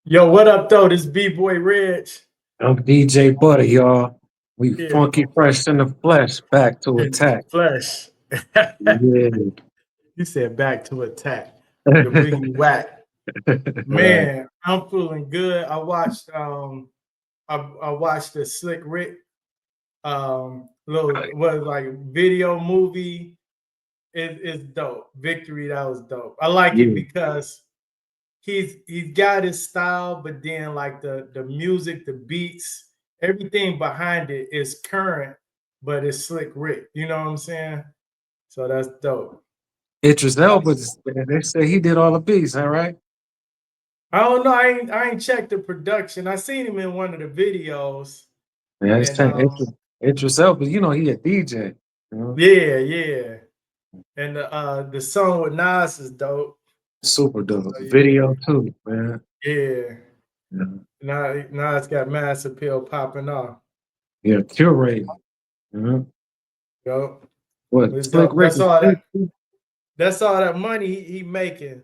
Yo, what up, though? This B-Boy Reg. I'm DJ Butter, y'all. We Yeah, funky fresh in the flesh, back to in the attack. flesh. Yeah. You said back to attack. The Biggie Whack. Right. Man, I'm feeling good. I watched the Slick Rick little what like video movie. It's dope. Victory, that was dope. I like it Yeah. because he's got his style, but then like the music, the beats, everything behind it is current, but it's Slick Rick. You know what I'm saying? So that's dope. Idris Elba, they say he did all the beats, all right? I don't know. I ain't checked the production. I seen him in one of the videos, Yeah, it's and saying Idris Elba, he a DJ. You know? yeah, yeah. And the song with Nas is dope. Super dope. So yeah, Video too, man. yeah. Yeah, Now it's got mass appeal popping off. yeah, curating. You know? Yo, What it's Slick dope. Rick is That's all that money he making.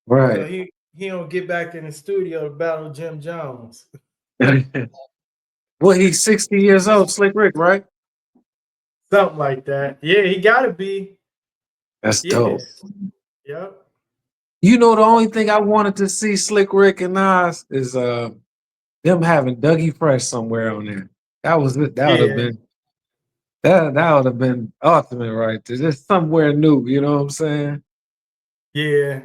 So right. he don't get back in the studio to battle Jim Jones. Well, he's 60 years old, Slick Rick, right? Something like that. Yeah, he gotta be. That's Yeah. dope. Yep. The only thing I wanted to see Slick Rick and Nas is them having Dougie Fresh somewhere on there. That was it. Yeah. That would have been ultimate right there. Just somewhere new, you know what I'm saying? Yeah.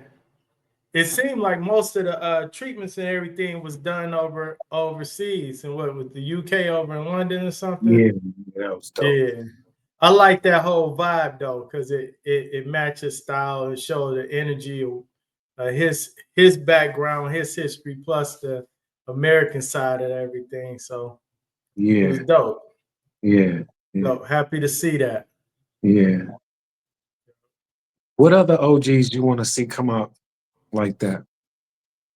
It seemed like most of the treatments and everything was done overseas and what with the UK over in London or something. Yeah, that was dope. Yeah. I like that whole vibe though, because it matches style and shows the energy of his background, his history, plus the American side of everything. So it was Yeah, dope. yeah, yeah, So happy to see that. yeah. What other OGs you want to see come out like that?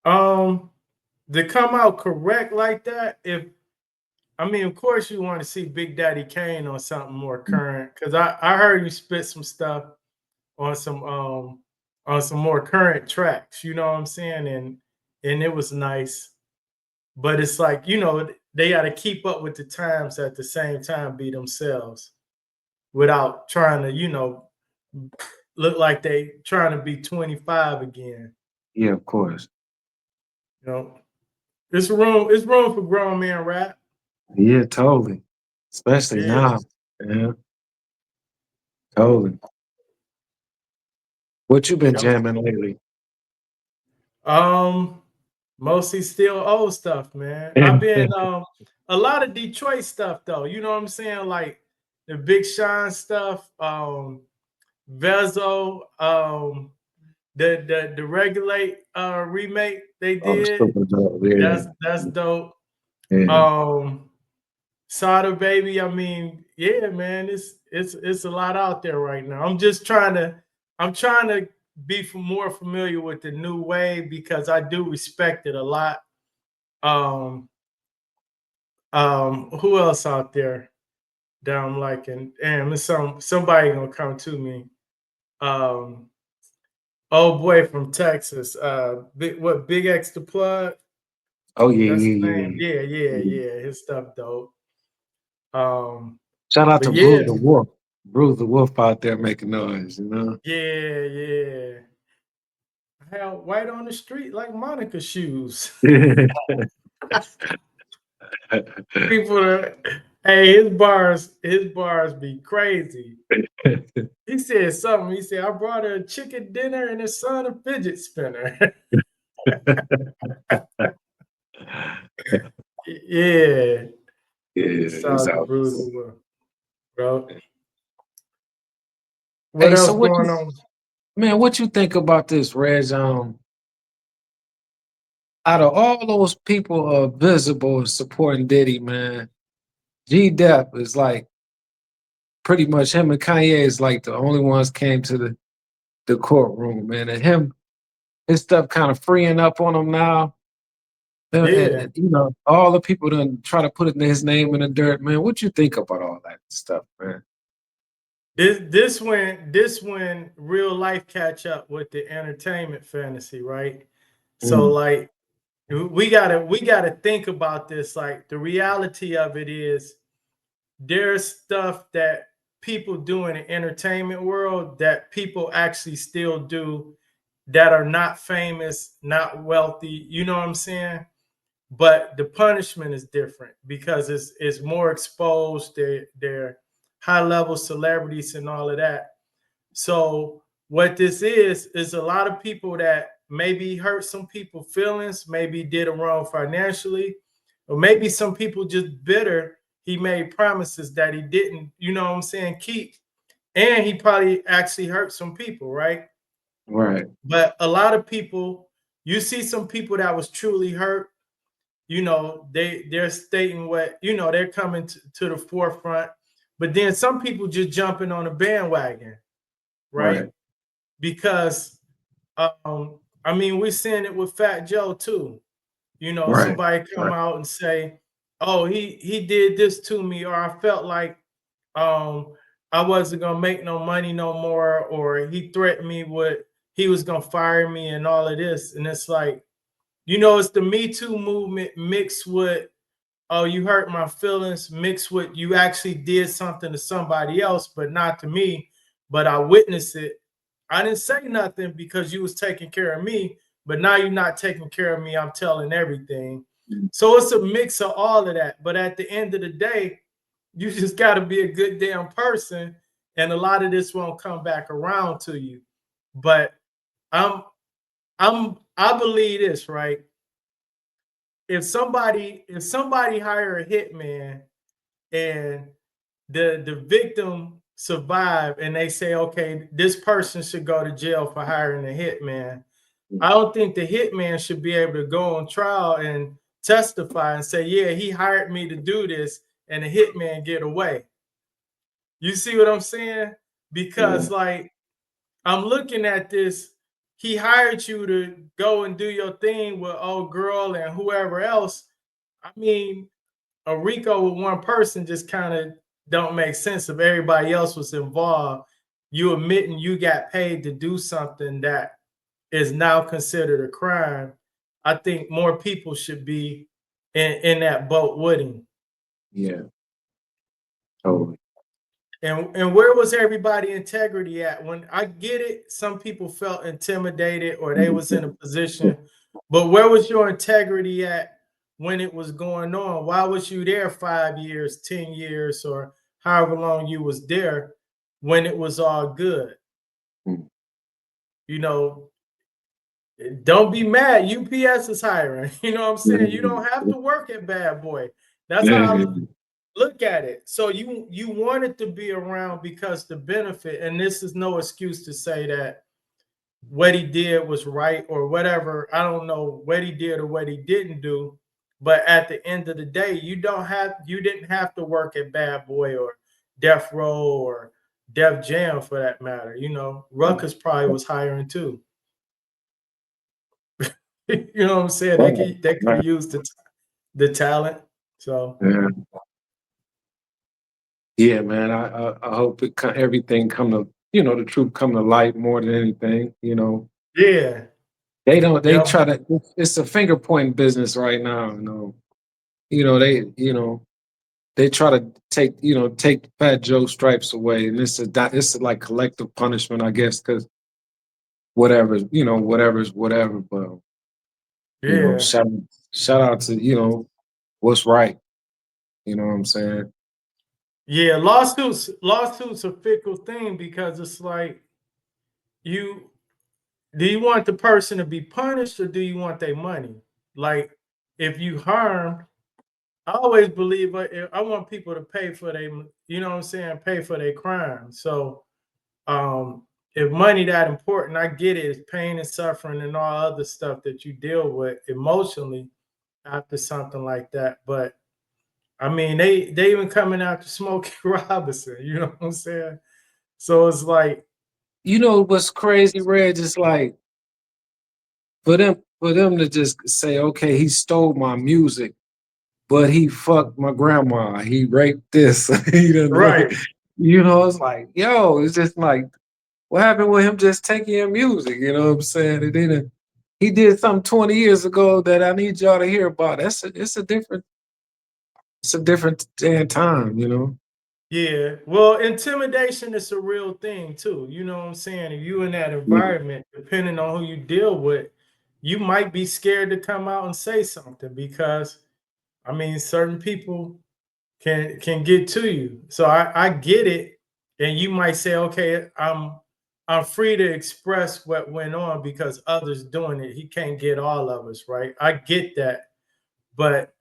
Um, to come out correct like that, if I mean, of course, you want to see Big Daddy Kane on something more current because I heard you spit some stuff on some more current tracks. You know what I'm saying? And it was nice, but it's like they got to keep up with the times at the same time, be themselves without trying to look like they trying to be 25 again. Yeah, of course. You know, it's room for grown man rap. Yeah, totally. Especially Yeah. now. Yeah, totally. What you been Yep. jamming lately? Um, Mostly still old stuff, man. I've been a lot of Detroit stuff though. You know what I'm saying? Like the Big Sean stuff, Vezo, the Regulate remake they Oh, did. super dope. Yeah, That's dope. yeah. Um Sada Baby, I mean, yeah, man, it's a lot out there right now. I'm trying to be more familiar with the new wave because I do respect it a lot. Um, who else out there that I'm liking? Damn, it's somebody gonna come to me. Um, old boy from Texas. Big X the plug? Oh yeah, That's his yeah, name. yeah, Yeah, yeah, yeah. yeah. His stuff dope. Um, Shout out but to yeah, Bruce the Wolf. Bruce the Wolf out there making noise, you know? yeah, yeah. I had white on the street like Monica shoes. People are, hey, his bars be crazy. He said something. He said, I brought her a chicken dinner and his son a fidget spinner. Yeah. Yeah, Shout it's out to out. Bruiser, bro. What Hey, so else going on? what you think about this, Reg? Out of all those people visible and supporting Diddy, man, G Dep is like pretty much him and Kanye is like the only ones came to the courtroom, man. And his stuff kind of freeing up on him now. Yeah. All the people done try to put his name in the dirt, man. What you think about all that stuff, man? This when real life catch up with the entertainment fantasy, right? So Mm, like we gotta think about this. Like the reality of it is there's stuff that people do in the entertainment world that people actually still do that are not famous, not wealthy. You know what I'm saying? But the punishment is different because it's more exposed. They're high level celebrities and all of that. So what this is a lot of people that maybe hurt some people feelings, maybe did them wrong financially, or maybe some people just bitter. He made promises that he didn't, you know what I'm saying, keep, and he probably actually hurt some people, right? Right. But a lot of people, you see some people that was truly hurt, they're stating what, they're coming to the forefront. But then some people just jumping on a bandwagon, right? Right. Because I mean, we're seeing it with Fat Joe too. Right. Somebody come Right. out and say, "Oh, he did this to me," or I felt like um I wasn't gonna make no money no more, or he threatened me with he was gonna fire me and all of this. And it's like, it's the Me Too movement mixed with, oh, you hurt my feelings, mixed with you actually did something to somebody else, but not to me, but I witnessed it. I didn't say nothing because you was taking care of me, but now you're not taking care of me. I'm telling everything. So it's a mix of all of that. But at the end of the day, you just got to be a good damn person, and a lot of this won't come back around to you. But I'm I believe this, right? If somebody hire a hitman and the victim survive and they say, okay, this person should go to jail for hiring a hitman, I don't think the hitman should be able to go on trial and testify and say, yeah, he hired me to do this, and the hitman get away. You see what I'm saying? Yeah. Because like I'm looking at this, he hired you to go and do your thing with old girl and whoever else. I mean, a RICO with one person just kind of don't make sense. If everybody else was involved, you admitting you got paid to do something that is now considered a crime. I think more people should be in that boat with him. Yeah. Totally. And where was everybody integrity at? When I get it, some people felt intimidated or they was in a position, but where was your integrity at when it was going on? Why was you there 5 years, 10 years, or however long you was there when it was all good? Mm. You know, don't be mad. UPS is hiring. You know what I'm saying? You don't have to work at Bad Boy. That's how I look at it. So you wanted to be around because the benefit, and this is no excuse to say that what he did was right or whatever. I don't know what he did or what he didn't do, but at the end of the day, you didn't have to work at Bad Boy or Death Row or Def Jam for that matter. Ruckus probably was hiring too. You know what I'm saying? They Right. could they could Right. have used the talent. So Yeah. Yeah, man. I hope everything come to the truth come to light more than anything. yeah, They don't. They yep, try to. It's a finger pointing business right now. They. They try to take Fat Joe stripes away, and this is like collective punishment, I guess, because whatever's whatever. But you know, yeah. shout out to what's right. You know what I'm saying? Yeah, lawsuits a fickle thing because it's like you do you want the person to be punished or do you want their money? Like if you harm, I always believe I want people to pay for their, you know what I'm saying, pay for their crime. So if money that important, I get it, it's pain and suffering and all other stuff that you deal with emotionally after something like that. But I mean, they even coming after Smokey Robinson, you know what I'm saying? So it's like, You know what's crazy, Reg? Is like for them to just say, okay, he stole my music, but he fucked my grandma. He raped this. He done right. it's like, yo, it's just like, what happened with him just taking your music? You know what I'm saying? It didn't. he did something 20 years ago that I need y'all to hear about. It's a different damn time, you know. Yeah. Well, intimidation is a real thing too. You know what I'm saying? If you in that Yeah. environment, depending on who you deal with, you might be scared to come out and say something because I mean certain people can get to you. So I get it. And you might say, okay, I'm free to express what went on because others doing it. He can't get all of us, right? I get that. But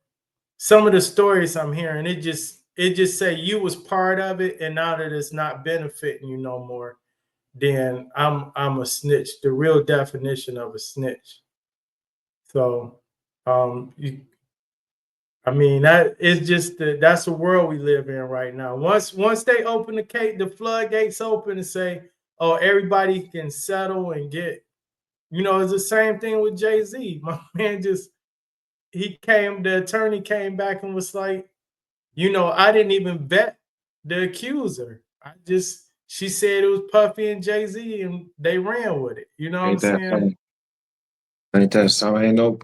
some of the stories I'm hearing, it just say you was part of it, and now that it's not benefiting you no more, then I'm a snitch. The real definition of a snitch. So, you, I mean that is just that's the world we live in right now. Once they open the floodgates open and say, oh, everybody can settle and get, it's the same thing with Jay-Z. My man just the attorney came back and was like, I didn't even vet the accuser. She said it was Puffy and Jay Z, and they ran with it. You know what I'm Ain't that saying? funny? Ain't that so? Ain't no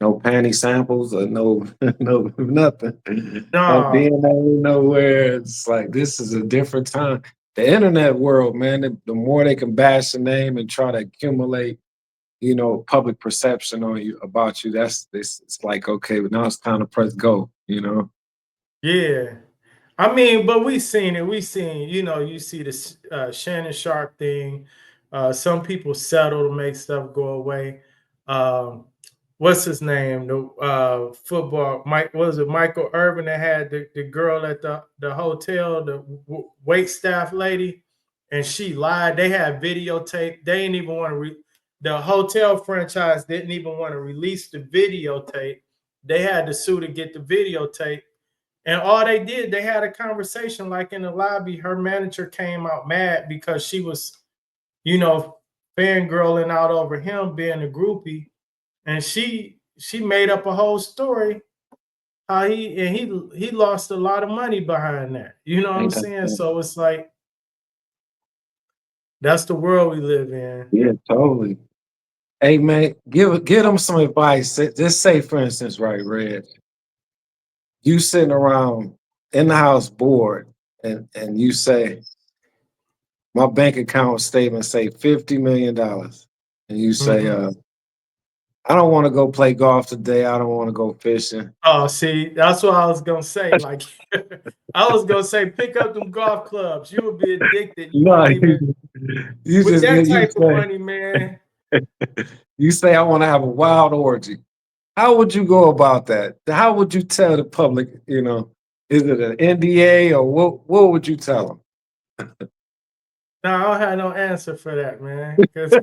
panty samples or no no nothing. No No, DNA nowhere. It's like this is a different time. The internet world, man. The more they can bash the name and try to accumulate, public perception on you about you. That's this. It's like okay, but now it's time to press go. You know. yeah. I mean, but we seen it. We seen, you see this Shannon Sharp thing. Some people settle to make stuff go away. Um, what's his name? The football Mike was it Michael Irvin that had the girl at the hotel, the wait staff lady, and she lied. They had videotape. They didn't even want to the hotel franchise didn't even want to release the videotape. They had to sue to get the videotape. And all they did, they had a conversation like in the lobby. Her manager came out mad because she was, you know, fangirling out over him being a groupie. And she made up a whole story how he lost a lot of money behind that. You know what I'm Ain't that saying? funny? So it's like that's the world we live in. Yeah, totally. Hey man, give them some advice. Just say, for instance, right, Red, you sitting around in the house bored, and you say, my bank account statement say $50 million, and you say, Mhm. I don't want to go play golf today. I don't want to go fishing. Oh, see, that's what I was gonna say. Like, I was gonna say, pick up them golf clubs. You would be addicted. You No, won't even you with just that you type of say money, man. you say I want to have a wild orgy. How would you go about that? How would you tell the public? Is it an NDA or what would you tell No, I don't have no answer for that, man. Because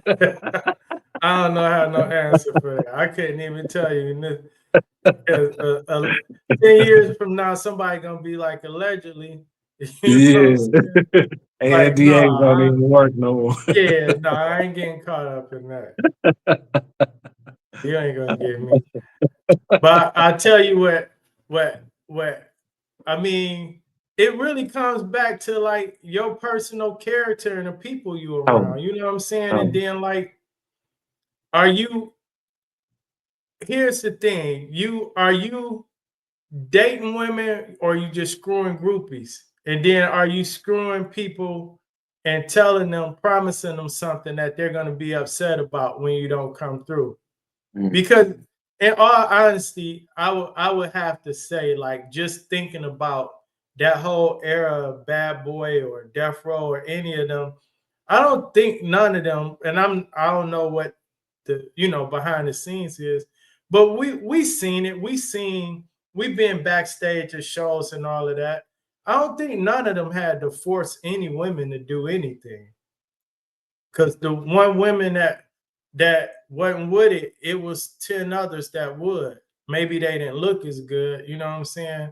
I don't know have no answer for that. I couldn't even tell you. Because 10 years from now, somebody gonna be like allegedly. You know what I'm them? saying? Yeah, Like, no, NDAs don't even work no more. yeah, no, I ain't getting caught up in that. You ain't gonna get me. But I tell you what I mean, it really comes back to like your personal character and the people you Oh, around. You know what I'm saying? And oh, then like, are you? Here's the thing: are you dating women or are you just screwing groupies? And then are you screwing people and telling them, promising them something that they're gonna be upset about when you don't come through? mm, Because in all honesty, I would have to say, like, just thinking about that whole era of Bad Boy or Death Row or any of them, I don't think none of them, and I don't know what the behind the scenes is, but we seen it. We've been backstage at shows and all of that. I don't think none of them had to force any women to do anything. Because the one women that wasn't with it, it was 10 others that would. Maybe they didn't look as good, you know what I'm saying?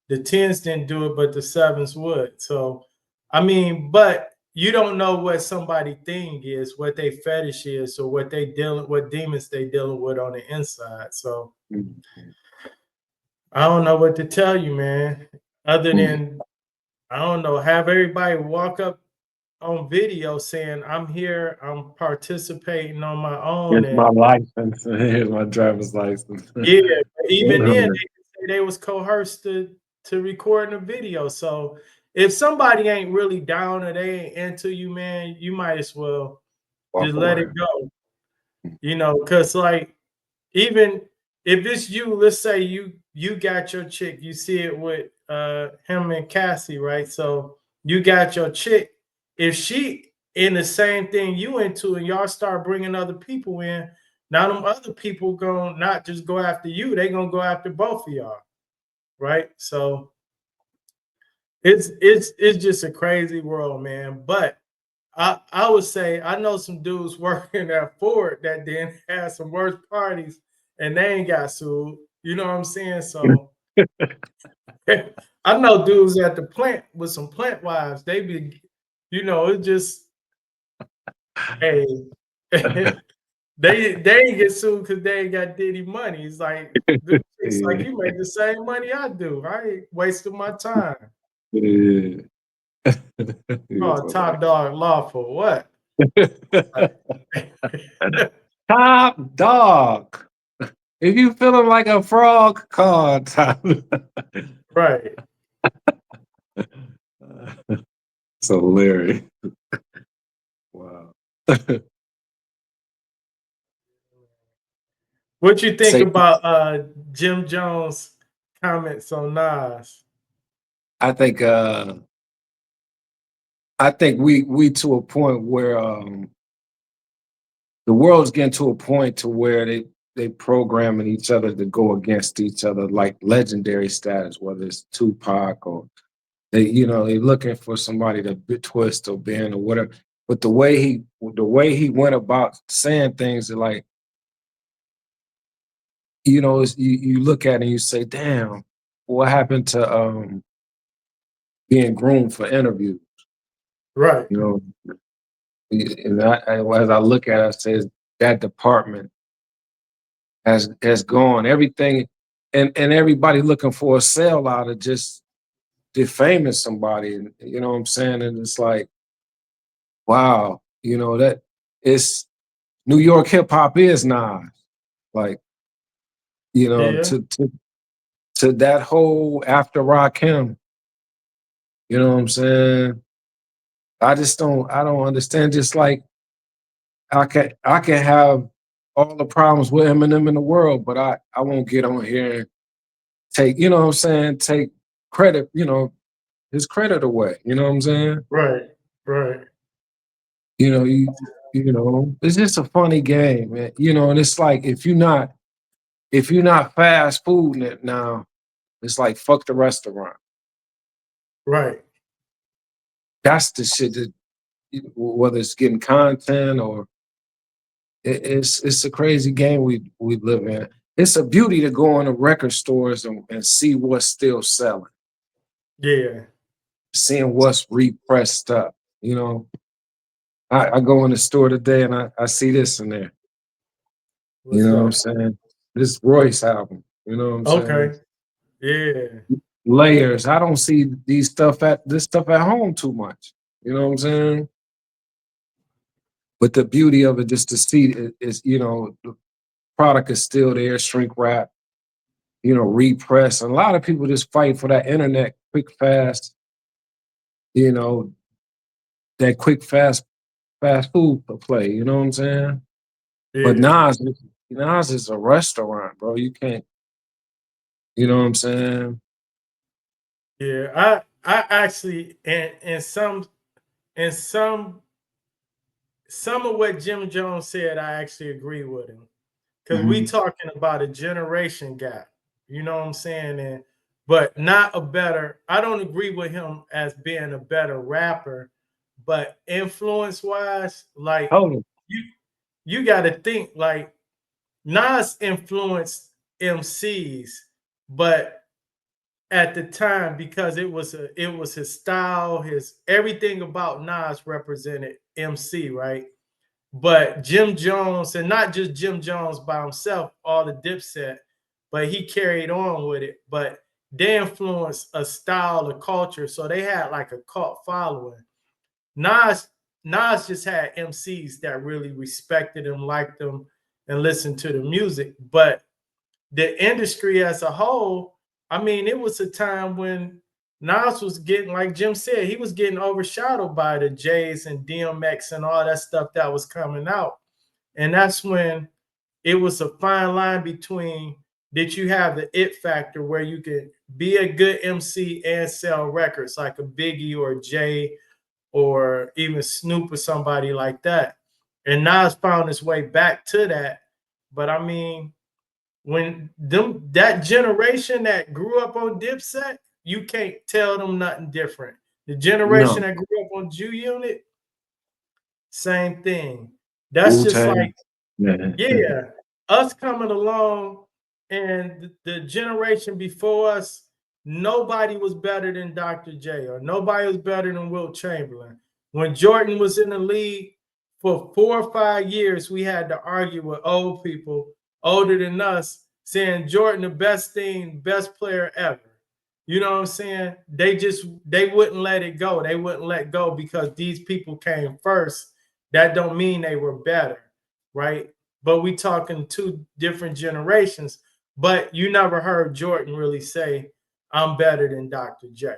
The tens didn't do it, but the sevens would. So, I mean, but you don't know what somebody thing is, what they fetish is, or what demons they dealing with on the inside. So mm, I don't know what to tell you, man. Other mm. than I don't know, have everybody walk up on video saying, "I'm here, I'm participating on my own," Here's my and license. Here's my driver's license. yeah, even then they could say they was coerced to recording a video. So if somebody ain't really down or they ain't into you, man, you might as well just Walk let it away. go. Because like even if it's you, let's say you got your chick, you see it with him and Cassie, right? So you got your chick. If she in the same thing you into, and y'all start bringing other people in, now them other people gonna not just go after you, they gonna go after both of y'all, right? So it's just a crazy world, man. But I would say I know some dudes working at Ford that then had some worse parties and they ain't got sued. You know what I'm saying? So I know dudes at the plant with some plant wives. They be, it just hey, they ain't get sued because they ain't got Diddy money. It's like it's like Yeah. you make the same money I do. I ain't wasting my time. Yeah. Yes, Oh, all top dog lawful. What? right. Top dog. If you feeling like a frog, call top. Right. It's hilarious. Wow. What you think Say, about Jim Jones' comments on Nas? I think I think we to a point where the world's getting to a point to where they programming each other to go against each other like legendary status, whether it's Tupac or they looking for somebody to twist or bend or whatever. But the way he went about saying things are like, you look at it and you say, damn, what happened to being groomed for interviews? Right, You know, and as I look at it, I say that department has gone. Everything and everybody looking for a sell out of just defaming somebody. And you know what I'm saying? And it's like, wow, that it's New York hip hop is Nas. Like, yeah, to that whole after Rakim, you know what I'm saying? I don't understand. Just like I can have all the problems with Eminem in the world, but I won't get on here and take, you know what I'm saying, take credit, his credit away. You know what I'm saying? right, right, You know, it's just a funny game, man. And it's like if you're not fast fooding it now, it's like fuck the restaurant. right. That's the shit that whether it's getting content or it's a crazy game we live in. It's a beauty to go into record stores and see what's still selling, Yeah. seeing what's repressed stuff. You know, I go in the store today and I see this in there. You What's know what I'm that? saying? This Royce album. You know what I'm saying? Okay. Yeah. Layers. I don't see this stuff at home too much. You know what I'm saying? But the beauty of it, just to see it is, the product is still there, shrink wrap, repress. And a lot of people just fight for that internet quick, fast, you know, that quick, fast food play. You know what I'm saying? But Yeah. Nas is a restaurant, bro. You can't, you know what I'm saying? Yeah. I actually and some of what Jim Jones said, I actually agree with him. Because we Mhm. talking about a generation gap. You know what I'm saying? And but not a better, I don't agree with him as being a better rapper, but influence wise, like Totally. you you gotta think like Nas influenced MCs, but at the time because it was his style, his everything about Nas represented MC, right? But Jim Jones, and not just Jim Jones by himself, all the Dipset, but he carried on with it. But they influenced a style, a culture, so they had like a cult following. Nas Nas just had MCs that really respected him, liked him, and listened to the music. But the industry as a whole, I mean, it was a time when Nas was getting, like Jim said, he was getting overshadowed by the J's and DMX and all that stuff that was coming out. And that's when it was a fine line between, did you have the it factor where you could be a good MC and sell records like a Biggie or Jay or even Snoop or somebody like that. And Nas found his way back to that. But I mean, when them that generation that grew up on Dipset, you can't tell them nothing different. The generation No, that grew up on Jew Unit, same thing. That's Wu just Tang. like, Yeah. yeah, us coming along and the generation before us, nobody was better than Dr. J or nobody was better than Wilt Chamberlain. When Jordan was in the league for 4 or 5 years, we had to argue with old people older than us saying Jordan the best thing, best player ever. You know what I'm saying? They wouldn't let it go. They wouldn't let go because these people came first. That don't mean they were better, right? But we talking two different generations. But you never heard Jordan really say, "I'm better than Dr. J."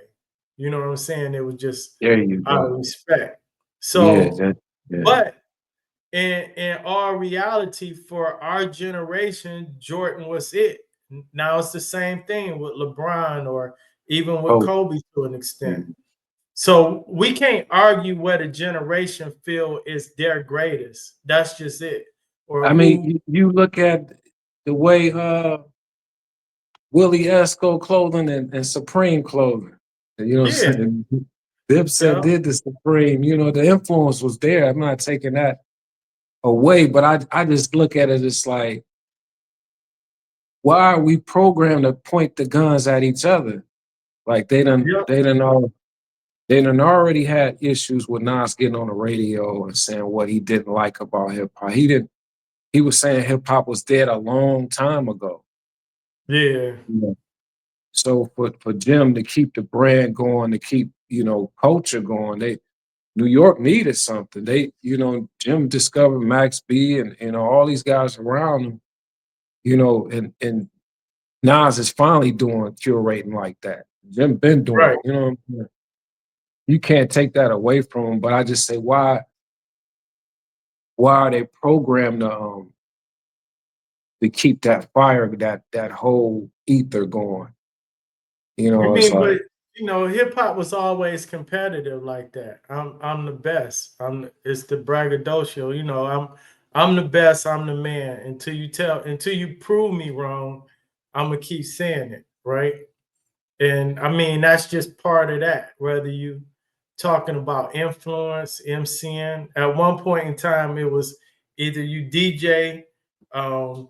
You know what I'm saying? It was just There you out of go. respect. Yeah, So, that, yeah. but in our reality for our generation, Jordan was it. Now it's the same thing with LeBron or even with Oh, Kobe to an extent. mm. So we can't argue what a generation feel is their greatest. That's just it. Or I mean, who, you look at the way Willie Esco clothing and Supreme clothing. You know what I'm yeah, saying? Dipset yeah, did the Supreme. You know, the influence was there. I'm not taking that away, but I just look at it as like, why are we programmed to point the guns at each other? Like yep, they done already had issues with Nas getting on the radio and saying what he didn't like about hip hop. He was saying hip hop was dead a long time ago. yeah, You know? So for Jim to keep the brand going, to keep, culture going, New York needed something. Jim discovered Max B and all these guys around him, and Nas is finally doing curating like that. Jim been doing right. it, you can't take that away from him. But I just say, why are they programmed to keep that fire, that whole ether going? I It's mean, but like, hip hop was always competitive like that. I'm the best. It's the braggadocio. I'm the best. I'm the man. Until you prove me wrong, I'm gonna keep saying it, right? And I mean, that's just part of that. Whether you talking about influence, MCN. At one point in time, it was either you DJ, um,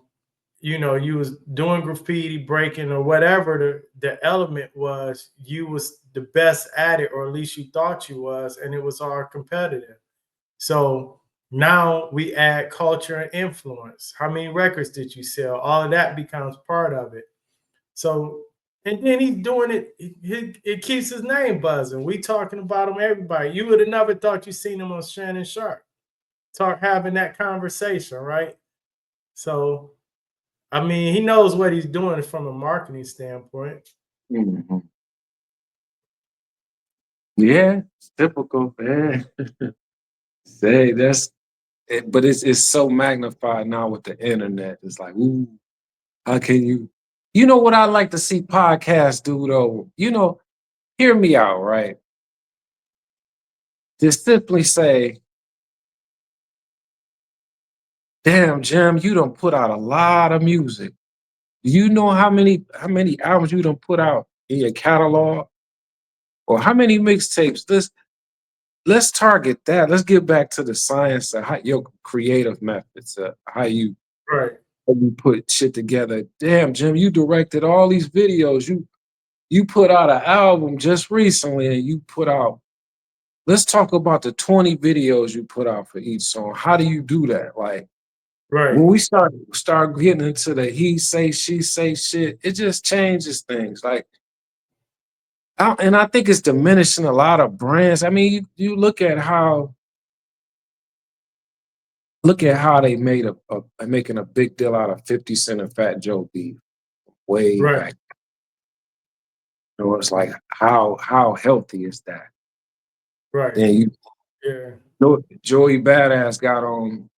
you was doing graffiti, breaking, or whatever the element was. You was the best at it, or at least you thought you was, and it was all competitive. So now we add culture and influence. How many records did you sell? All of that becomes part of it. So, and then he's doing it. It keeps his name buzzing. We talking about him, everybody. You would have never thought you seen him on Shannon Sharp, having that conversation, right? So, I mean, he knows what he's doing from a marketing standpoint. mhm. Yeah, it's typical, man. Say that's it, but it's so magnified now with the internet. It's like, ooh, how can you? You know what I like to see podcasts do though? Hear me out, right? Just simply say, damn, Jim, you don't put out a lot of music. Do you know how many albums you don't put out in your catalog? Or how many mixtapes? Let's target that. Let's get back to the science of how your creative methods, Right, how you put shit together. Damn, Jim, you directed all these videos. You put out an album just recently, and you put out. Let's talk about the 20 videos you put out for each song. How do you do that? Like right, when we start getting into the he say she say shit, it just changes things. Like, and I think it's diminishing a lot of brands. I mean, you look at how look at how they made making a big deal out of 50 Cent and Fat Joe beef way Right, back. You know, it's like how healthy is that? right. Then you Yeah, know Joey Badass got on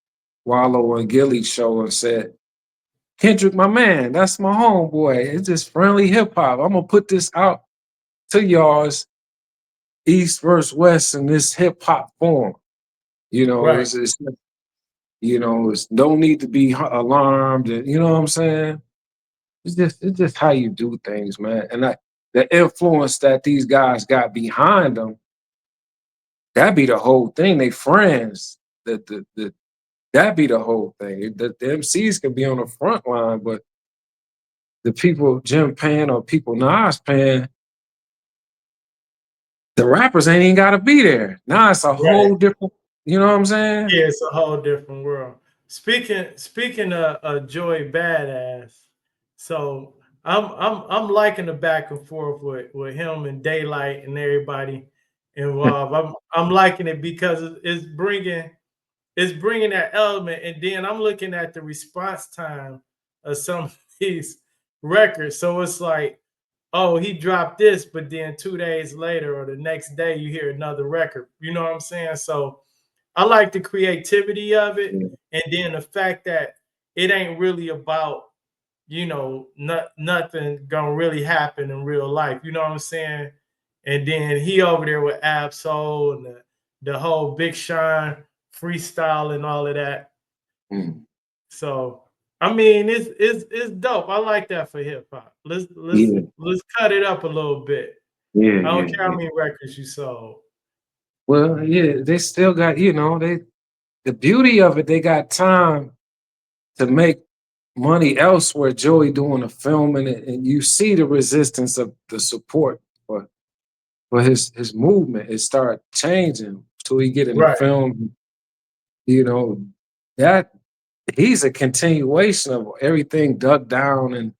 Wallow and Gilly's show and said, Kendrick, my man, that's my homeboy. It's just friendly hip hop. I'm gonna put this out to y'all's East versus West in this hip hop form. You know, right, it's you know, it's no need to be alarmed. And, you know what I'm saying? It's just how you do things, man. And the influence that these guys got behind them, that be the whole thing. They friends. That be the whole thing. The MCs can be on the front line, but the people Jim paying or people Nas paying, the rappers ain't even gotta be there. Now it's a right. whole different, you know what I'm saying? Yeah, it's a whole different world. Speaking of Joy Badass, so I'm liking the back and forth with him and Daylight and everybody involved. I'm liking it because it's bringing that element, and then I'm looking at the response time of some of these records. So it's like, oh, he dropped this, but then 2 days later or the next day you hear another record. You know what I'm saying? So I like the creativity of it, Yeah. and then the fact that it ain't really about, nothing gonna really happen in real life. You know what I'm saying? And then he over there with Absol and the whole Big Sean freestyle and all of that. Mm. So I mean, it's dope. I like that for hip hop. Let's let's Yeah, let's cut it up a little bit. yeah, I don't yeah, care how yeah. many records you sold. Well, yeah, they still got, the beauty of it, they got time to make money elsewhere. Joey doing a film and you see the resistance of the support for his movement. It start changing till he get in the Right, film, you know, that he's a continuation of everything Duck Down and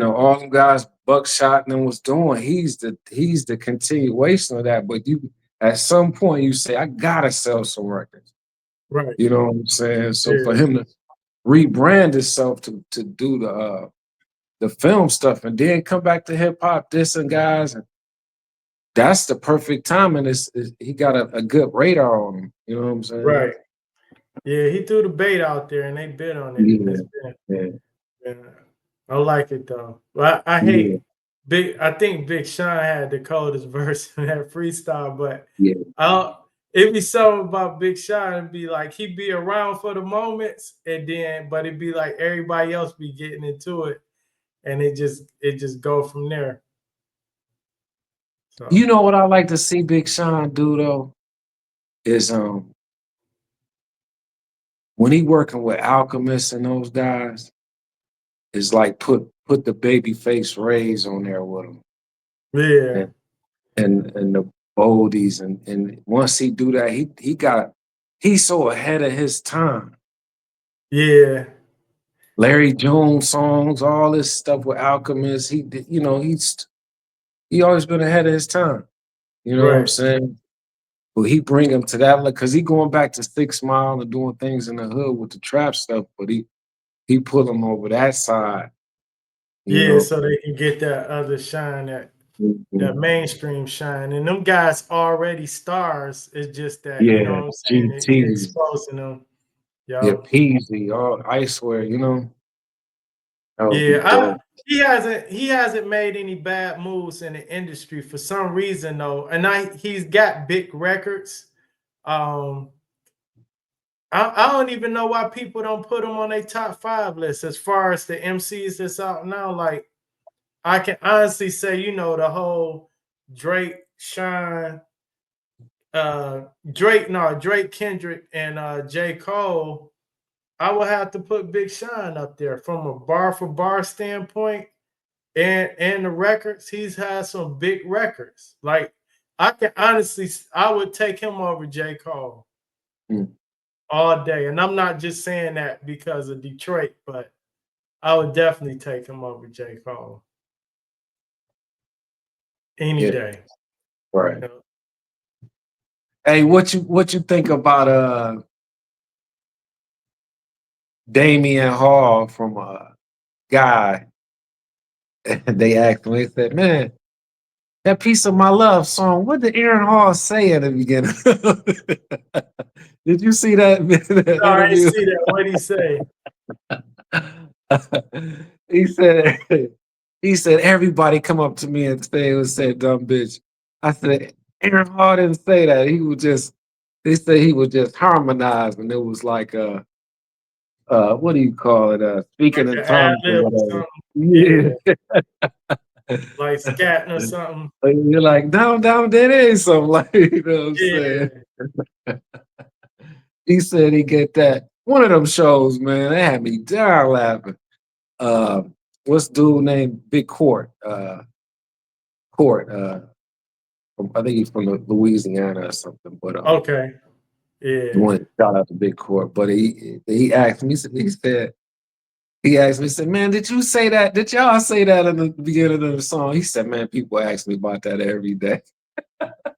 all them guys Buckshot and them was doing. He's the continuation of that. But you at some point you say, I gotta sell some records. right. You know what I'm saying? So for Yeah, him to rebrand himself to do the film stuff and then come back to hip hop, dissing guys, and that's the perfect time. And he got a good radar on him. You know what I'm saying? right. Yeah, he threw the bait out there and they bid on it, and Yeah, it's been, yeah, yeah. I like it though. Well, I yeah, hate Big. I think Big Sean had the coldest verse in that freestyle, but yeah, I it'd be something about Big Sean. It'd be like he'd be around for the moments, and then but it'd be like everybody else be getting into it, and it just go from there. You So know what I like to see Big Sean do though is when he working with Alchemist and those guys, is like put the baby face rays on there with him yeah, and and the boldies and once he do that he's so ahead of his time. yeah, Larry Jones songs, all this stuff with Alchemist, he always been ahead of his time. You know what I'm right. saying? But he bring him to that because he going back to 6 Mile and doing things in the hood with the trap stuff, but he put him over that side, you Yeah, know. so they can get that other shine, that Mhm. mainstream shine. And them guys already stars. It's just that, you know Yeah, what I'm saying, it GT, exposing them. yeah, Yo. Peasy, all Icewear, that would be Yeah, dope. he hasn't made any bad moves in the industry for some reason though. And he's got big records. Um I don't even know why people don't put him on a top five list as far as the MCs that's out now. Like I can honestly say, the whole Drake, Sean, Drake, Kendrick, and J. Cole, I would have to put Big Sean up there from a bar for bar standpoint, and the records. He's had some big records. Like I would take him over J. Cole Mm, all day. And I'm not just saying that because of Detroit, but I would definitely take him over J. Cole any yeah, day. right. You know? Hey, what you think about Damian Hall from Guy. And they asked me, they said, man, that Piece of My Love song, what did Aaron Hall say at the beginning? Did you see that, that No, I didn't interview? see that. What did he say? he said, he said, everybody come up to me and say, dumb bitch. I said, Aaron Hall didn't say that. He was just, they say he was just harmonizing. It was like, what do you call it? Speaking Like in an ad tongues or lib or whatever. something? Yeah. Yeah, like scatting or something. And you're like, down, down, that is something like, you know what I'm saying? Yeah, He said he get that. One of them shows, man, they had me down laughing. Uh, what's dude named Big Court? Court. I think he's from Louisiana or something. But okay. you Yeah, want to shout out to Big Court. But he asked me. He asked me. He said, "Man, did you say that? Did y'all say that in the beginning of the song?" He said, "Man, people ask me about that every day."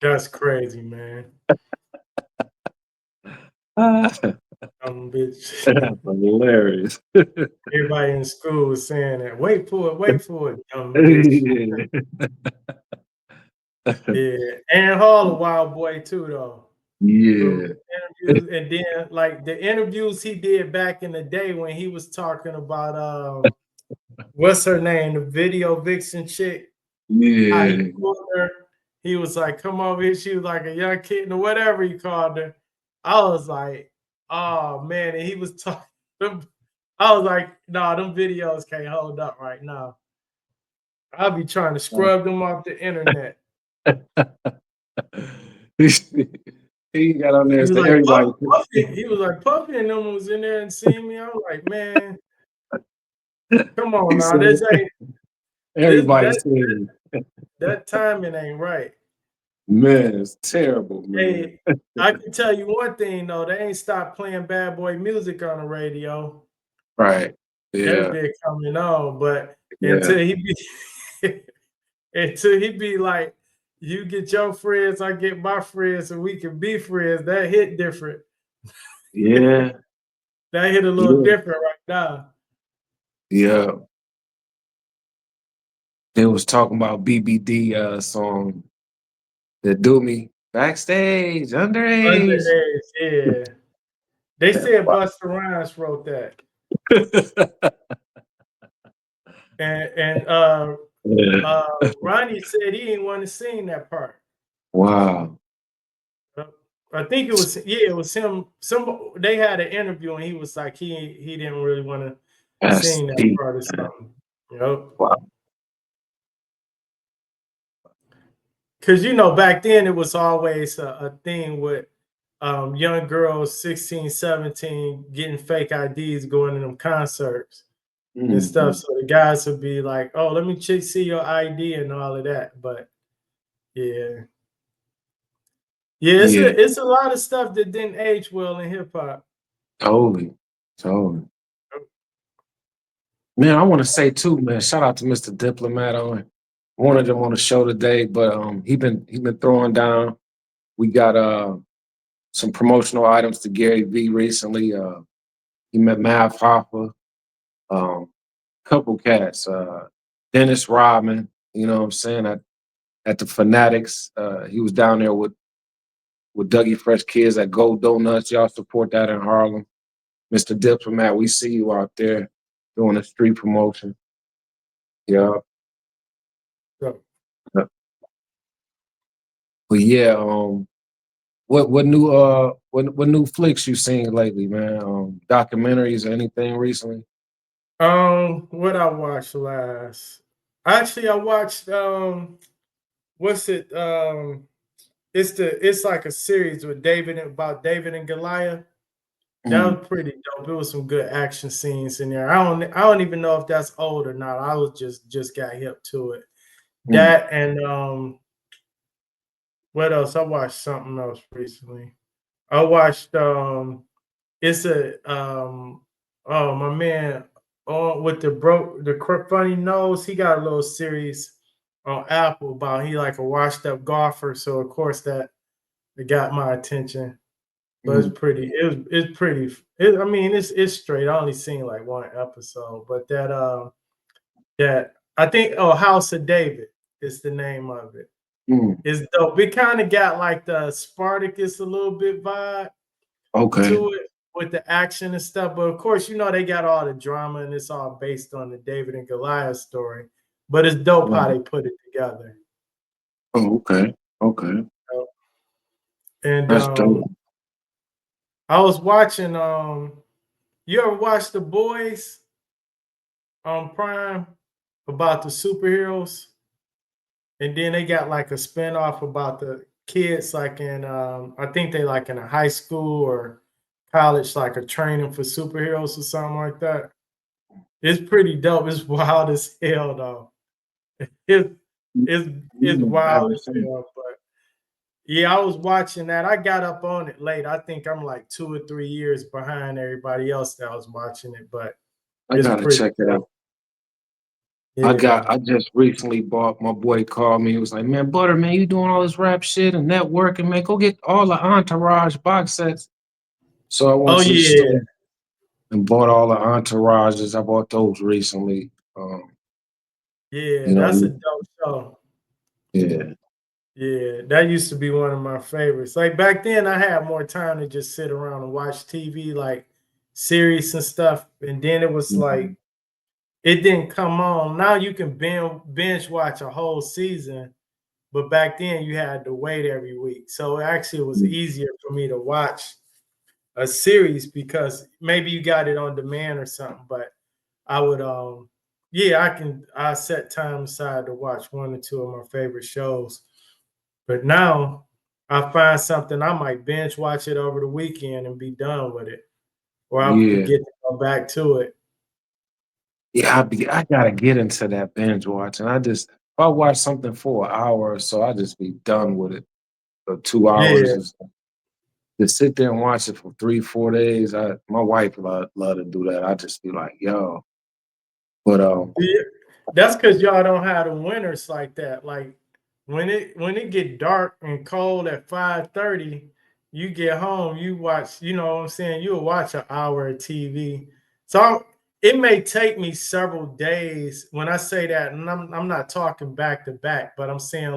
that's crazy, man. Bitch. Hilarious. Everybody in school was saying that. Wait for it, bitch. Yeah, and Hall a wild boy too, though. From Yeah. interviews, and then like the interviews he did back in the day when he was talking about what's her name, the video vixen chick, how he Yeah. pulled her. He was like, "Come over here." She was like a young kitten or whatever he called her. I was like, "Oh man!" And he was talking. I was like, "Nah, them videos can't hold up right now." I'll be trying to scrub them off the internet. he got on there He and was said like, everybody. Puffy. He was like, Puffy and them was in there and seen me. I was like, man, come on He now. said This ain't this everybody that said, that timing ain't right. man, it's terrible, man. Hey, I can tell you one thing though, they ain't stopped playing bad boy music on the radio. Right. That Yeah. bit coming on, but Yeah. until he be like, you get your friends, I get my friends, and we can be friends. That hit different. Yeah. That hit a little Yeah. different right now. Yeah. They was talking about BBD song that do me backstage, underage. Underage, yeah. They said Busta Rhymes wrote that. And Yeah. Ronnie said he didn't want to sing that part. Wow. Uh, I think it was it was him. They had an interview and he was like he didn't really want to That's sing that deep, part or man. something. You know, Wow. because back then it was always a thing with young girls 16, 17 getting fake IDs going to them concerts and stuff. Mhm. So the guys would be like, "Oh, let me see your ID and all of that." But yeah, yeah, Yeah. it's a lot of stuff that didn't age well in hip hop. Totally. Totally. Man, I want to say too, man, shout out to Mr. Diplomat on wanted him on the show today, but he been throwing down. We got some promotional items to Gary V recently. He met Mav Hoffa, couple cats, Dennis Rodman, you know what I'm saying, at the Fanatics. He was down there with Dougie Fresh Kids at Gold Donuts. Y'all support that in Harlem. Mr. Diplomat, we see you out there doing a street promotion. Yeah. So, But yeah, what new flicks you seen lately, man? Documentaries or anything recently? what I watched last? Actually, I watched what's it? It's like a series with David and Goliath. That Mm, was pretty dope. It was some good action scenes in there. I don't even know if that's old or not. I was just got hip to it. mm. That and what else? I watched something else recently. I watched it's a oh my man with funny nose. He got a little series on Apple about he like a washed up golfer. So of course that it got my attention. but it's Mm. pretty. It's pretty. I mean, it's straight. I only seen like one episode, but that I think House of David is the name of it. Mm. It's dope. It kind of got like the Spartacus a little bit vibe Okay. to it with the action and stuff. But of course, you know they got all the drama and it's all based on the David and Goliath story. But it's dope how Right. they put it together. Oh, okay. Okay. And That's dope. I was watching you ever watch The Boys on Prime about the superheroes? And then they got like a spinoff about the kids like in I think they like in a high school or college, like a training for superheroes or something like that. It's pretty dope. It's wild as hell though. It, it's it's I wild haven't as seen it. hell. But yeah, I was watching that. I got up on it late. I think I'm like 2 or 3 years behind everybody else that was watching it, but I it's gotta pretty check it dope. out. Yeah. I just recently bought, my boy called me. He was like, man, Butter, man, you doing all this rap shit and networking, man. Go get all the Entourage box sets. So I went Oh to the yeah. store and bought all the Entourages. I bought those recently. Um, Yeah, you know, that's a dope show. yeah, Yeah, that used to be one of my favorites. Like back then, I had more time to just sit around and watch TV, like series and stuff. And then it was mhm, like it didn't come on. Now you can binge watch a whole season, but back then you had to wait every week. So actually, it was mm, easier for me to watch a series because maybe you got it on demand or something. But I would, yeah, I set time aside to watch one or two of my favorite shows. But now I find something I might binge watch it over the weekend and be done with it, or I'll yeah, forget to go back to it. yeah. I gotta get into that binge watching. If I watch something for an hour or so, I just be done with it. For 2 hours Yeah, is to sit there and watch it for 3, 4 days. My wife love to do that. I just be like, yo. But yeah. That's because y'all don't have the winters like that. Like when it get dark and cold at 5:30, you get home, you watch. You know what I'm saying? You'll watch an hour of TV. So it may take me several days. When I say that, and I'm not talking back to back, but I'm saying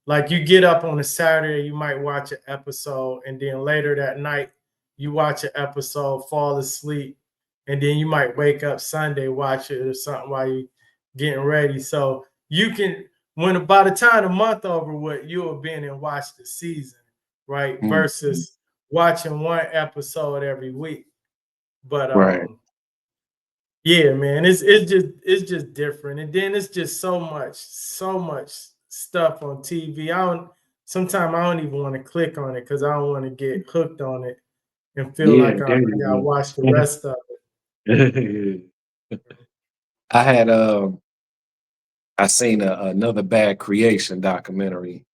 like you get up on a Saturday, you might watch an episode, and then later that night you watch an episode, fall asleep, and then you might wake up Sunday, watch it or something while you getting ready. So you can when by the time the month over with, you'll have been and watched the season, right? mm, mm, Versus watching one episode every week. But right, yeah, man, it's just different, and then it's just so much stuff on TV. I don't sometimes I don't even want to click on it because I don't want to get hooked on it and feel yeah, like I there gotta you watch the go. rest of it. I had I seen another Bad Creation documentary.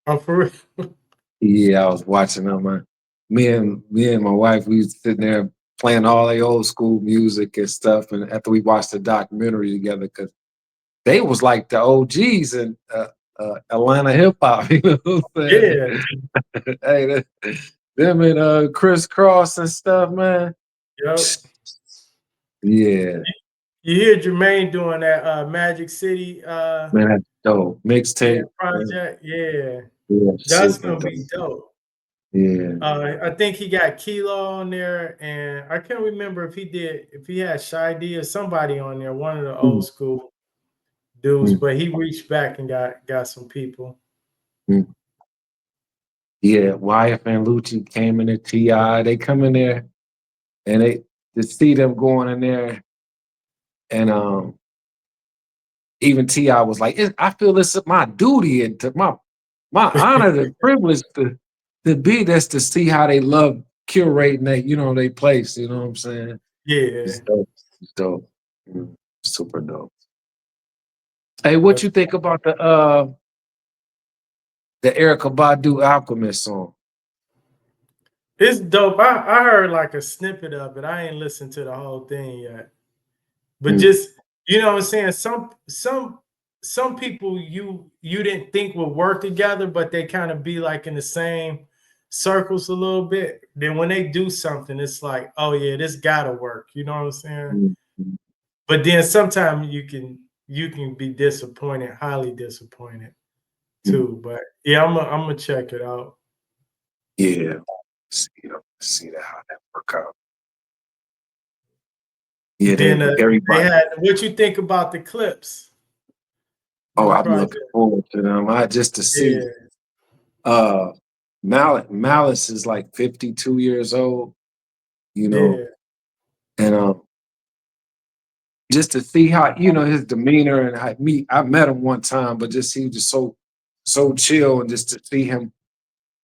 Oh, for real? Yeah, I was watching them. Me and my wife, we was sitting there playing all the old school music and stuff. And after we watched the documentary together, because they was like the OGs in Atlanta hip hop. You know what I'm saying? Yeah, Hey, them and Chris Cross and stuff, man. yep. Yeah, You hear Jermaine doing that Magic City man, that's dope. yeah, Mixtape, man. project? Yeah, Yeah, that's super gonna dope. be dope. Yeah. I think he got Kilo on there, and I can't remember if he had Shy D or somebody on there, one of the old Mm, school dudes, mm, but he reached back and got some people. mm. Yeah, Wyatt and Lucci came in at TI. They come in there and they to see them going in there, and even Ti was like, I feel it's my duty and to my honor and privilege to be this, to see how they love curating that, they place. You know what I'm saying? It's Yeah, dope. It's dope. Mm, super dope. Hey, what that's you think about the Erica Badu Alchemist song? it's dope. I heard like a snippet of it. I ain't listened to the whole thing yet. But Mm, just you know what I'm saying, some people you didn't think would work together, but they kind of be like in the same circles a little bit. Then when they do something, it's like, oh yeah, this gotta work. You know what I'm saying? Mhm. But then sometimes you can be disappointed, highly disappointed Mhm. too. But yeah, I'm gonna check it out. Yeah. See that how that work out. Yeah, Then they everybody. had what you think about the clips, Oh, new I'm looking project. forward to them. I just to see. Yeah, Uh, Malice is like 52 years old, you know, yeah, and just to see how his demeanor and how me. I met him one time, but just he was just so chill, and just to see him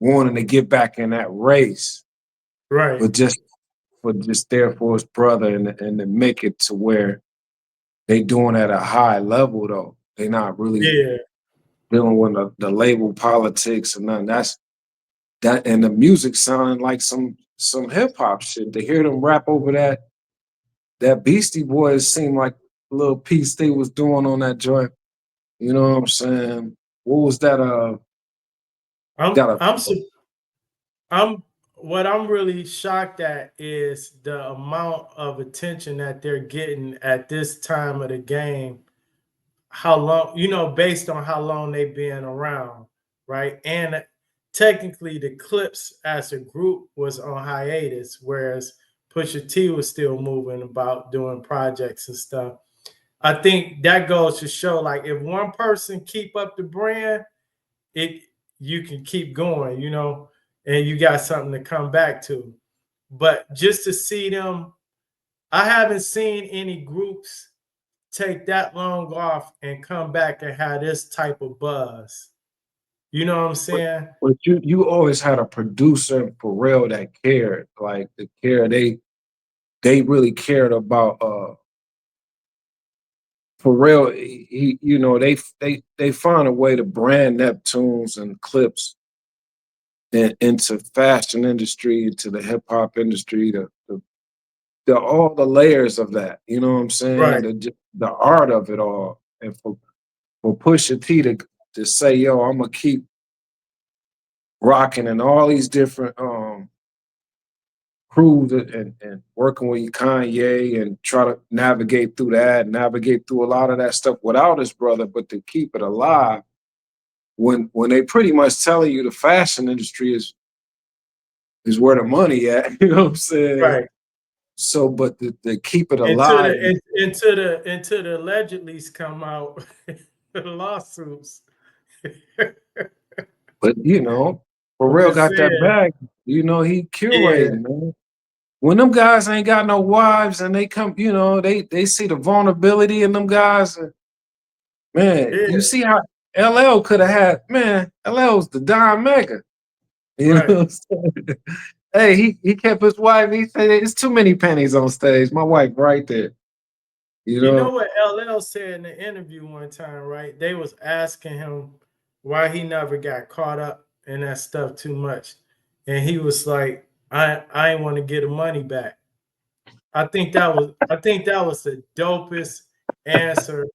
wanting to get back in that race, right. but just there for his brother and to make it to where they doing at a high level though. They not really Yeah, dealing with the label politics and nothing. That and the music sounding like some hip hop shit. To hear them rap over that Beastie Boys seemed like a little piece they was doing on that joint. You know what I'm saying? What was that? I'm Got a I'm su- I'm what I'm really shocked at is the amount of attention that they're getting at this time of the game. How long, based on how long they've been around, right? And technically, the Clips as a group was on hiatus, whereas Pusha T was still moving about doing projects and stuff. I think that goes to show, like, if one person keep up the brand, it you can keep going, and you got something to come back to. But just to see them, I haven't seen any groups take that long off and come back and have this type of buzz. You know what I'm but, saying? but you always had a producer for real that cared, like the care they really cared about for real. They find a way to brand Neptunes and Clips into fashion industry, into the hip hop industry, all the layers of that. You know what I'm saying? Right. The art of it all, and for Pusha T to say, "Yo, I'm gonna keep rocking in all these different crews and working with Kanye and try to navigate through that, navigate through a lot of that stuff without his brother, but to keep it alive." When they pretty much telling you the fashion industry is where the money at, you know what I'm saying? Right. So, but to keep it Until alive, the allegedly's come out, the lawsuits. but for I'm real just got that saying, bag. He yeah, curating, man. When them guys ain't got no wives and they come, they see the vulnerability in them guys. And, man, yeah, you see how LL could have had, man, LL's the Don Mega. You know right. what I'm saying? Hey, he kept his wife. He said it's too many pennies on stage. My wife right there. You You know know, what LL said in the interview one time, right? They was asking him why he never got caught up in that stuff too much. And he was like, I ain't want to get the money back. I think that was the dopest answer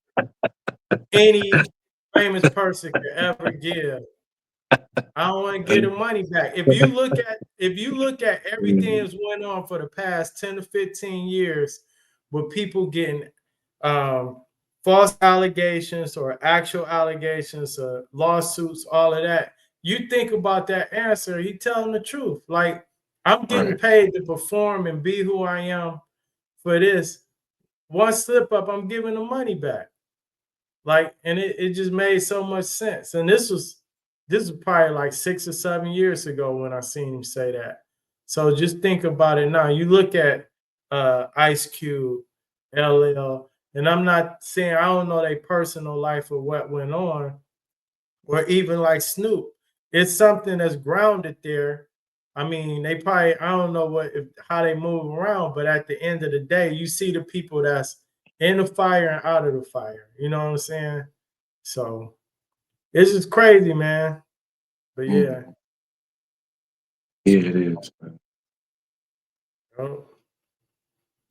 any famous person could ever give. I don't want to get the money back. If you look at everything Mhm. that's went on for the past 10 to 15 years with people getting um, false allegations or actual allegations, lawsuits, all of that, you think about that answer, he telling the truth. Like, I'm getting Right. paid to perform and be who I am for this. One slip up, I'm giving the money back. Like, and it just made so much sense. And this was probably like 6 or 7 years ago when I seen him say that. So just think about it now. You look at Ice Cube, LL, and I'm not saying I don't know their personal life or what went on, or even like Snoop. It's something that's grounded there. I mean, they probably, I don't know how they move around, but at the end of the day, you see the people that's in the fire and out of the fire. You know what I'm saying? So it's just crazy, man. But yeah. Mhm. Yeah, it is. Oh,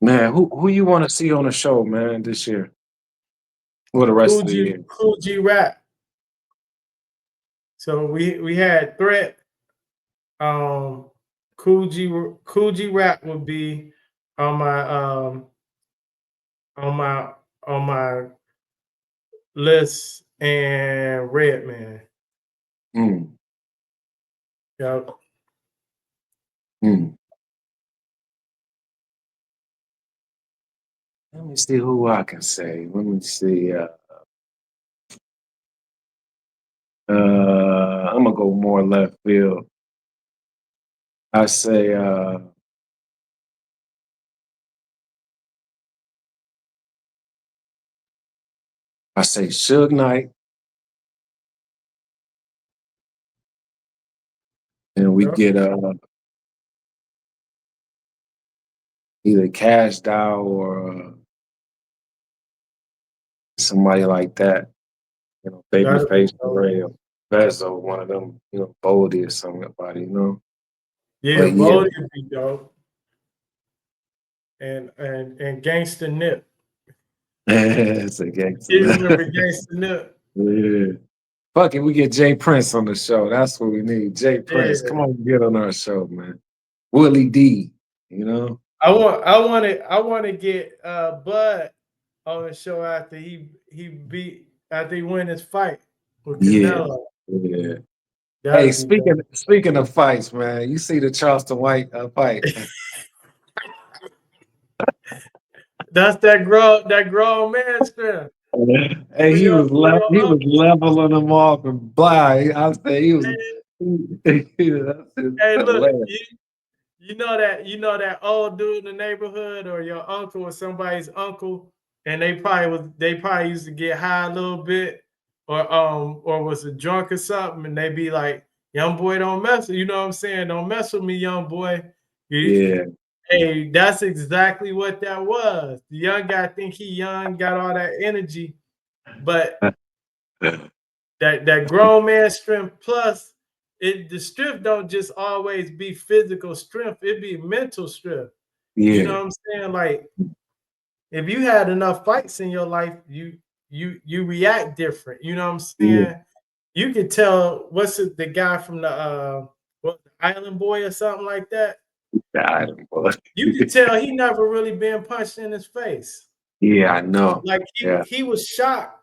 Man, who you want to see on the show, man, this year or the rest Cool of the G, year? Cool G rap. So we had Threat. Um, Cool G Rap would be on my on my on my list, and Redman. Mm, Yep. mm. Let me see who I can say. Let me see. I'm gonna go more left field. I say Suge Knight, and we Yep. get either Cash Dow or somebody like that. You know, That'll be Babyface dope. Ray or Bezo, one of them. You know, Boldy or somebody. You know, Yeah, but yeah, Bodie would be dope. And Gangsta Nip. it's a gangster. You remember Gangsta Nip? Yeah. Fuck it, we get Jay Prince on the show. That's what we need. Jay Prince. Yeah. Come on, get on our show, man. Willie D, you know? I want to get Bud on the show after he win his fight with Yeah. Canelo. Yeah. Hey, That'd be speaking of fights, man, you see the Charleston White fight. that's that grown man strength Hey, for your he was uncle. leveling them off and blind. I said he was that's Hey, look, hilarious. you know that old dude in the neighborhood, or your uncle or somebody's uncle, and they probably used to get high a little bit, or was a drunk or something, and they be like, "Young boy, don't mess with," you know what I'm saying? "Don't mess with me, young boy." You- Yeah. Hey, that's exactly what that was. The young guy think he young, got all that energy, but that grown man strength plus the strength don't just always be physical strength, it be mental strength. You know Yeah. what I'm saying? Like, if you had enough fights in your life, you react different. You know what I'm Yeah. saying? You could tell, what's it, the guy from the Island Boy or something like that. God, boy. You could tell he never really been punched in his face. Yeah, I know. Like, he Yeah. he was shocked.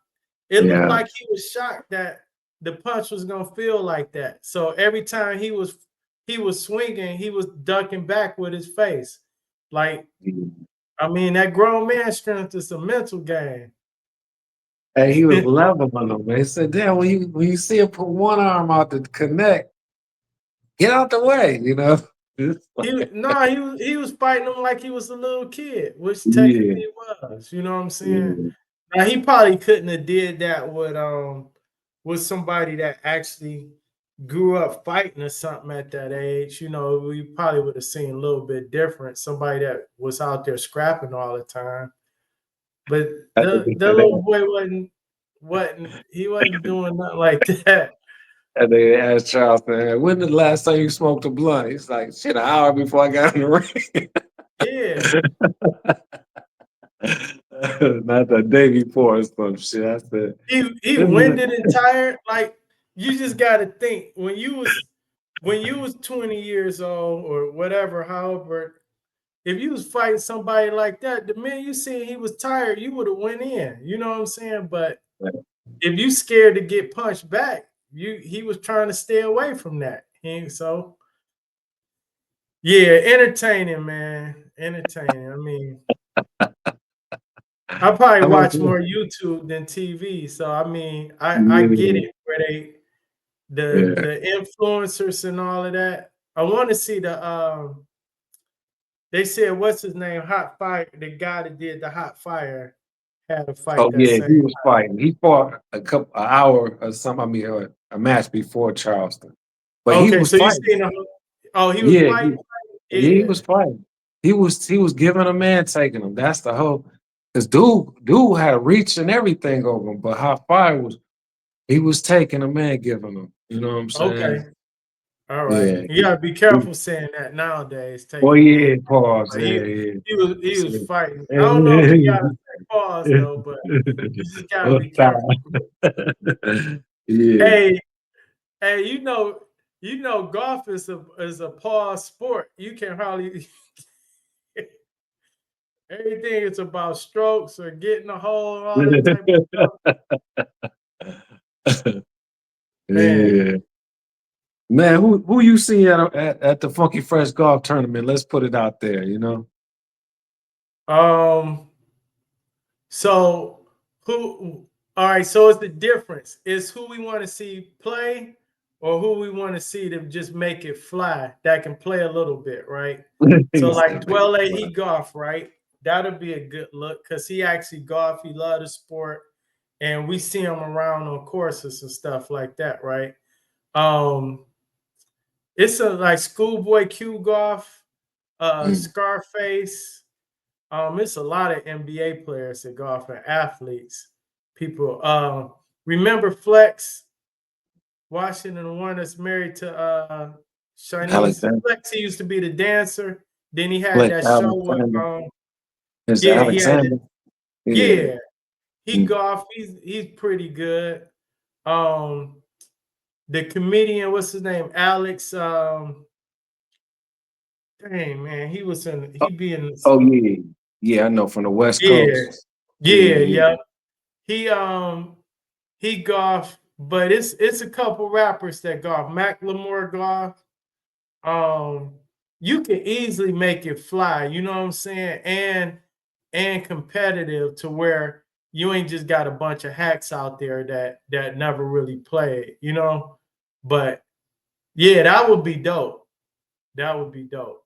It looked Yeah. like he was shocked that the punch was gonna feel like that. So every time he was swinging, he was ducking back with his face. Like, I mean, that grown man strength is a mental game. Hey, he was leveling them. They said, damn, when you see him put one arm out to connect, get out the way, you know? It's like, He was fighting him like he was a little kid, which yeah, technically was. You know what I'm saying? yeah, Now, he probably couldn't have did that with somebody that actually grew up fighting or something at that age. We probably would have seen a little bit different. Somebody that was out there scrapping all the time. But I the think the little boy wasn't doing nothing like that. and they asked Charles, man, when the last time you smoked a blunt? He's like, shit, an hour before I got in the ring. Yeah. Not the day before or some shit. I said, He this is winded and tired. Like, you just gotta think, when you was 20 years old or whatever, however, if you was fighting somebody like that, the minute you seen he was tired, you would have went in. You know what I'm saying? But if you scared to get punched back, he was trying to stay away from that. So yeah, entertaining, man. Entertaining. I mean, I probably how much? watch more YouTube than TV. So I mean, I get Yeah, it where the yeah. the influencers and all of that. I want to see they said, what's his name? Hot Fire, the guy that did the Hot Fire, had a fight Oh that yeah, same. he was fighting. He fought an hour or something. I mean, a match before Charleston, but he Okay, was so you fighting. seen oh, he was Yeah, fighting? yeah, he Yeah. was fighting. He was giving a man, taking him. That's the whole. Cause dude had reach and everything over him, but how fire was he was taking a man, giving him. You know what I'm saying? Okay. All right. Yeah. You gotta be careful saying that nowadays, Oh taking a man. yeah, pause. But Yeah, he yeah. he was he was So- fighting. I don't know if you gotta say pause though, but you just gotta Oh, be stop. careful. Yeah. Hey, hey, you know, golf is a pause sport. You can hardly everything is about strokes or getting a hole, all that type of stuff. Man, Yeah. Man, who you see at the Funky Fresh Golf Tournament? Let's put it out there, you know? um, so who? All right, so it's the difference. Is who we want to see play, or who we want to see to just make it fly that can play a little bit, right? He So like said, "Make it Dwelle, fly." he golf, right? That'll be a good look because he actually golf. He love the sport, and we see him around on courses and stuff like that, right? Um, it's a like Schoolboy Q golf, Mm. Scarface. It's a lot of NBA players that golf and athletes. People remember Flex Washington, the one that's married to Shanice Alexander, Flex. He used to be the dancer. Then he had Flex that show with Alexander. Is yeah, he had Alexander? Yeah. yeah, he Mm. golf. He's pretty good. Um the comedian, what's his name? Alex. Dang man, he was in Oh, he be in oh, yeah. Yeah, I know from the West yeah, Coast. Yeah, yeah, yeah. yeah. He he golf, but it's a couple rappers that golf. Macklemore golf. Um, you can easily make it fly, you know what I'm saying? And competitive to where you ain't just got a bunch of hacks out there that never really played, you know? But yeah, that would be dope. That would be dope.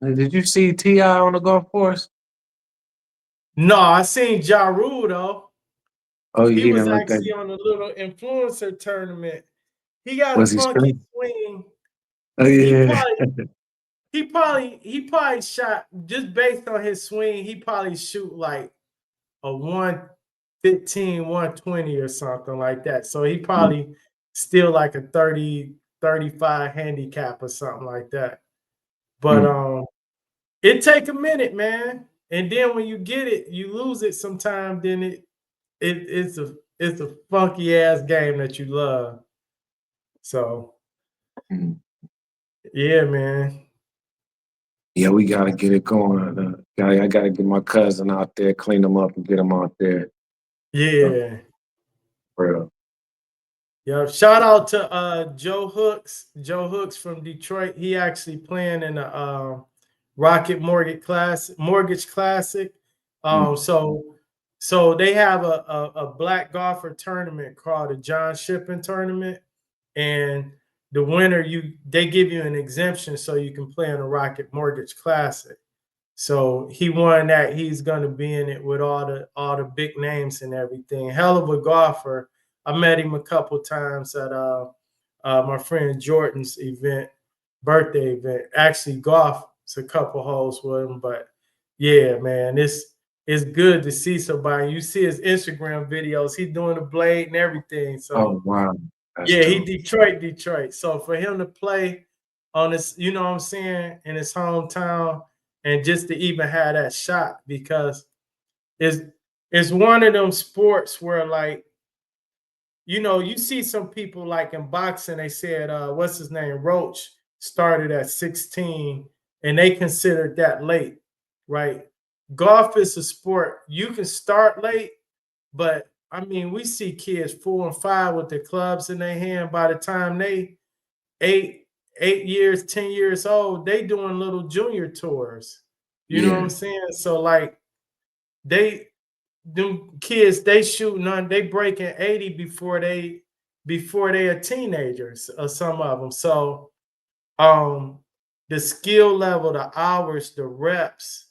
Did you see Ti on the golf course? No, I seen Ja Rule though. Oh, yeah, He he was didn't look that. actually on a little influencer tournament. He got a Was he funky straight? swing. Oh, He yeah. probably he probably shot just based on his swing, he probably shoot like a 115, 120 or something like that. So he Mm, probably still like a 30, 35 handicap or something like that. But mm, it take a minute, man. And then when you get it, you lose it sometime, then it's a funky ass game that you love. So mm. yeah, man. Yeah, we gotta get it going. I gotta get my cousin out there, clean him up, and get him out there. Uh, Yeah. for real. Yeah, shout out to Joe Hooks. Joe Hooks from Detroit. He actually playing in the Rocket Mortgage Classic. Mm, So they have a black golfer tournament called the John Shippen tournament, and the winner they give you an exemption so you can play in the Rocket Mortgage Classic. So he won that. He's going to be in it with all the big names and everything. Hell of a golfer. I met him a couple times at my friend Jordan's birthday event. Actually, golf a couple holes with him, but yeah, man, it's good to see somebody. You see his Instagram videos. He's doing the blade and everything. oh So wow, that's yeah, he dope. Detroit. So for him to play on this, you know what I'm saying, in his hometown, and just to even have that shot because it's it's one of them sports where like, you know, you see some people like in boxing, they said what's his name? Roach started at 16 and they considered that late, right? Golf is a sport. You can start late, but I mean, we see kids 4 and 5 with their clubs in their hand. By the time they eight, 8 years, 10 years old, they doing little junior tours. You know what I'm Yeah, saying? So like they them kids, they shooting on, they breaking 80 before they are teenagers, or some of them. So um the skill level, the hours, the reps,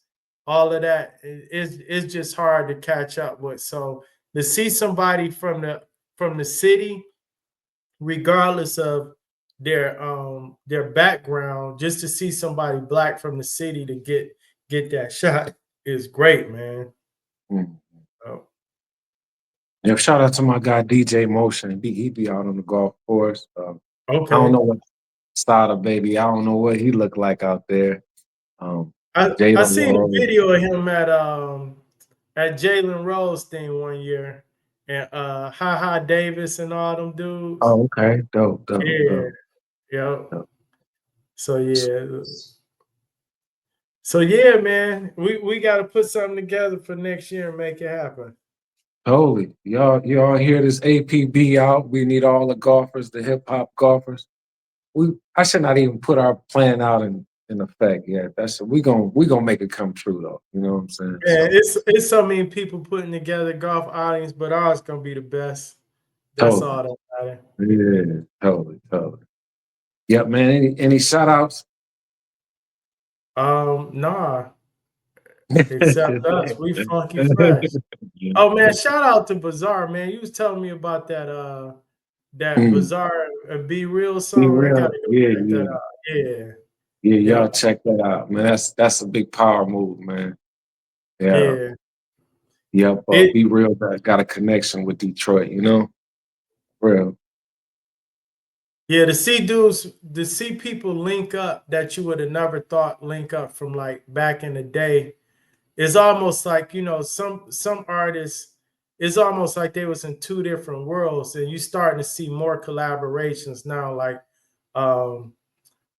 all of that is just hard to catch up with. So to see somebody from the city, regardless of their background, just to see somebody black from the city to get that shot is great, man. mm. Oh, Yeah. Shout out to my guy DJ Motion. He be out on the golf course. I don't know okay. what style of baby. I don't know what he look like out there. Um, I Jalen seen a Rose. video of him at Jalen Rose thing one year, and Ha Ha Davis and all them dudes. Oh, okay. Dope, dope, Yeah, dope. Yeah. So yeah. So yeah, man. We gotta put something together for next year and make it happen. Totally. Y'all hear this APB out. We need all the golfers, the hip hop golfers. I should not even put our plan out in effect yet. That's we gonna make it come true though. You know what I'm saying? Yeah, So it's so many people putting together golf audience, but ours gonna be the best. That's totally. all that matters. Yeah, totally, totally. Yep, man. Any shout outs? Nah, except us. We funky fresh. Oh man, shout out to Bazaar, man. You was telling me about that Mm, Bazaar Be Real be song. I gotta real. go Yeah, check that yeah. out. Yeah. Yeah, y'all Yep. check that out, man. That's a big power move, man. Yeah. Yeah. Yep. It Be real. Got a connection with Detroit. You know, real. Yeah, to see people link up that you would have never thought link up from like back in the day. It's almost like, some artists, it's almost like they was in two different worlds, and you starting to see more collaborations now, um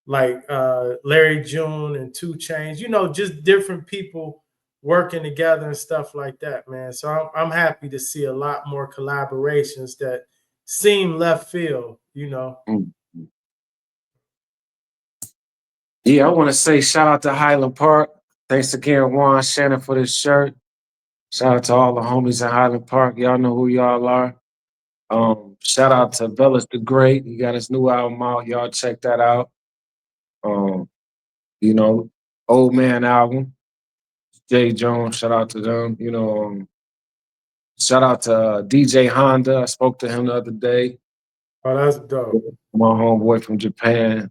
Larry June and Two Chains, just different people working together and stuff like that, man. So I'm happy to see a lot more collaborations that seem left field. Mm. Yeah, I want to say shout out to Highland Park. Thanks again, Juan Shannon, for this shirt. Shout out to all the homies in Highland Park. Y'all know who y'all are. Shout out to Velas the Great. He got his new album out. Y'all check that out. Um, you know, Old Man album. Jay Jones, shout out to them. Shout out to DJ Honda. I spoke to him the other day. Oh, that's dope. My homeboy from Japan.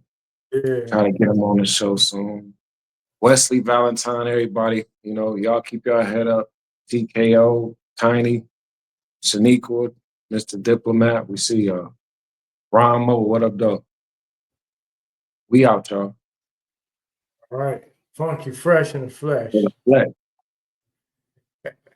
Yeah. Trying to get him on the show soon. Wesley Valentine, everybody. Y'all keep your head up. TKO, Tiny, Shaniqua, Mr. Diplomat. We see y'all. Ramo, what up, though? We out, y'all. All right. Funky fresh in the For the flesh. flex.